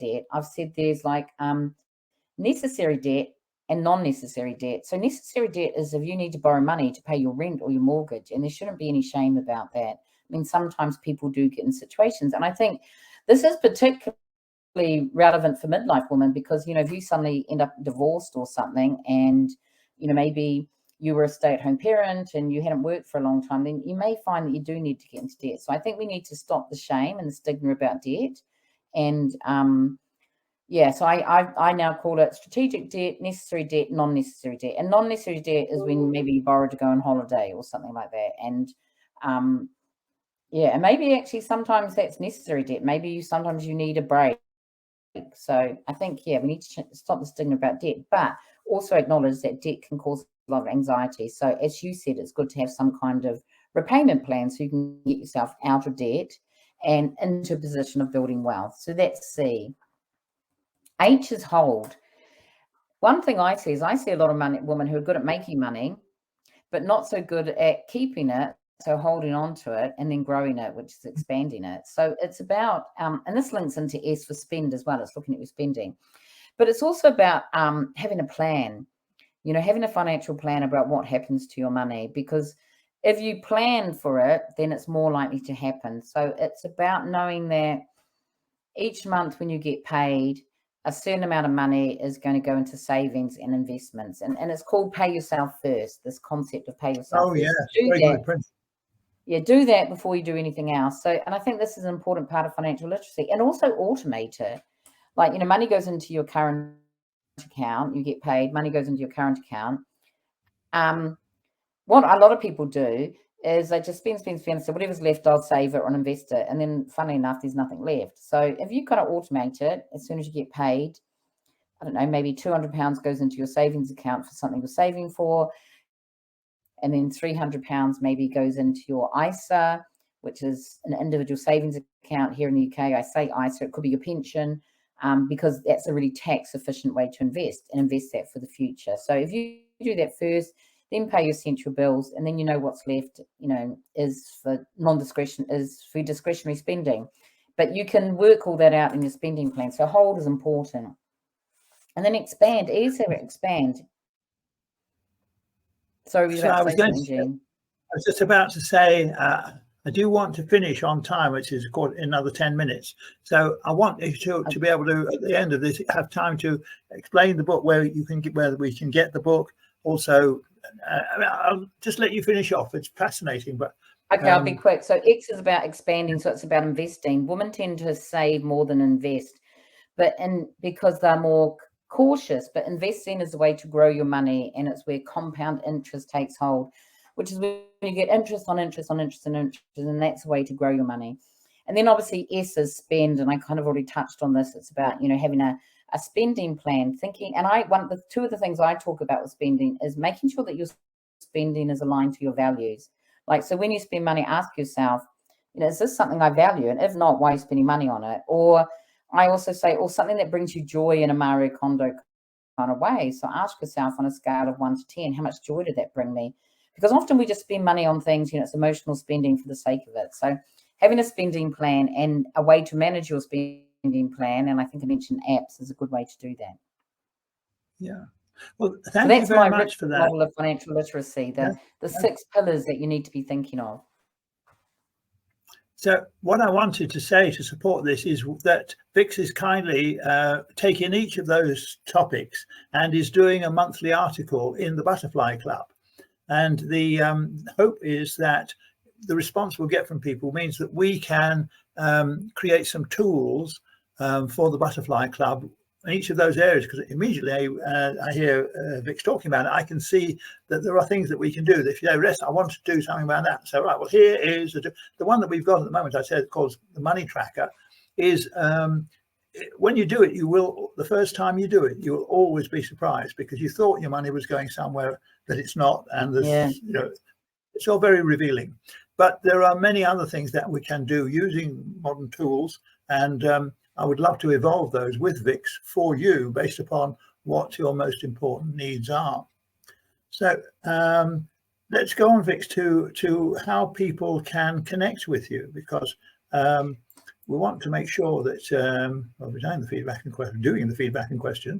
debt, I've said there's like necessary debt and non-necessary debt. So necessary debt is if you need to borrow money to pay your rent or your mortgage, and there shouldn't be any shame about that. I mean, sometimes people do get in situations, and I think this is particularly relevant for midlife women because, you know, if you suddenly end up divorced or something and, you know, maybe you were a stay-at-home parent and you hadn't worked for a long time, then you may find that you do need to get into debt. So I think we need to stop the shame and the stigma about debt. And yeah, so I now call it strategic debt, necessary debt, non-necessary debt. And non-necessary debt is when maybe you borrow to go on holiday or something like that. And yeah, and maybe actually sometimes that's necessary debt. Maybe sometimes you need a break. So I think, yeah, we need to stop the stigma about debt, but also acknowledge that debt can cause a lot of anxiety. So as you said, it's good to have some kind of repayment plan so you can get yourself out of debt and into a position of building wealth. So that's C. H is hold. One thing I see is I see a lot of women who are good at making money, but not so good at keeping it. So holding on to it and then growing it, which is expanding it. So it's about, and this links into S for spend as well. It's looking at your spending, but it's also about having a plan, you know, having a financial plan about what happens to your money, because if you plan for it, then it's more likely to happen. So it's about knowing that each month when you get paid, a certain amount of money is going to go into savings and investments. And it's called pay yourself first, this concept of pay yourself first. Yeah, very good principle. Yeah, do that before you do anything else. So, and I think this is an important part of financial literacy, and also automate it. Like, you know, money goes into your current account, you get paid, money goes into your current account. What a lot of people do is they just spend. So whatever's left, I'll save it or invest it. And then funnily enough, there's nothing left. So if you kind of automate it, as soon as you get paid, I don't know, maybe £200 goes into your savings account for something you're saving for. And then £300 maybe goes into your ISA, which is an individual savings account here in the UK. I say ISA, it could be your pension, because that's a really tax efficient way to invest and invest that for the future. So if you do that first, then pay your essential bills, and then you know what's left, you know, is for discretionary spending. But you can work all that out in your spending plan. So hold is important. And then expand, expand. Sorry, I was just about to say, I do want to finish on time, which is another 10 minutes. So I want you to be able to, at the end of this, have time to explain the book, where we can get the book. Also, I'll just let you finish off. It's fascinating, but okay, I'll be quick. So X is about expanding, so it's about investing. Women tend to save more than invest, because they're more cautious. But investing is a way to grow your money, and it's where compound interest takes hold, which is when you get interest on interest on interest and interest, and that's a way to grow your money. And then obviously S is spend, and I kind of already touched on this. It's about, you know, having a spending plan, thinking. And two of the things I talk about with spending is making sure that your spending is aligned to your values. Like, so when you spend money, ask yourself, you know, is this something I value? And if not, why are you spending money on it? Or I also say, or something that brings you joy in a Marie Kondo kind of way. So ask yourself on a scale of 1 to 10, how much joy did that bring me? Because often we just spend money on things, you know, it's emotional spending for the sake of it. So having a spending plan and a way to manage your spending plan, and I think I mentioned apps, is a good way to do that. Yeah. Well, thank you very much for that. Model of financial literacy, the 6 pillars that you need to be thinking of. So what I wanted to say to support this is that Vix is kindly taking each of those topics and is doing a monthly article in the Butterfly Club. And the hope is that the response we'll get from people means that we can create some tools for the Butterfly Club in each of those areas, because immediately I hear Vix talking about it, I can see that there are things that we can do. That if you know, I want to do something about that. So, right, well, here is the one that we've got at the moment. I said called the Money Tracker. Is when you do it, the first time you do it, you will always be surprised, because you thought your money was going somewhere that it's not, and you know, it's all very revealing. But there are many other things that we can do using modern tools, and I would love to evolve those with Vix for you based upon what your most important needs are. So let's go on, Vix, to how people can connect with you, because we want to make sure that well, we're doing the feedback and questions.